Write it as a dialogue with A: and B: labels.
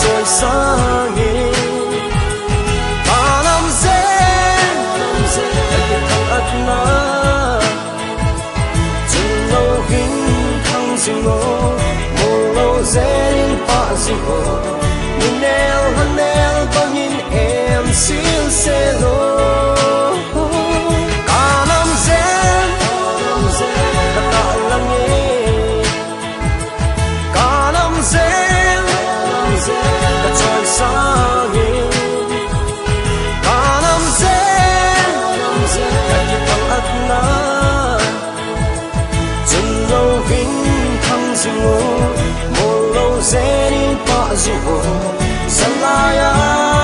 A: trôi sáng nghe ta nằm dễ thằng ắt na chừng lâu hình thằng dừng ngô mồ lâu dễ đến pa dừng ngô nhìn neo hắn neo có nhìn em xin xe lô cả năm dễ cả tạ lắng nghe cả năm dễ cả trời sáng nghe cả năm dễ cả những thằng ắt na chừng lâu hình thằng dừng ngô mồ lâu dễ đến pa dừng ngô Salaya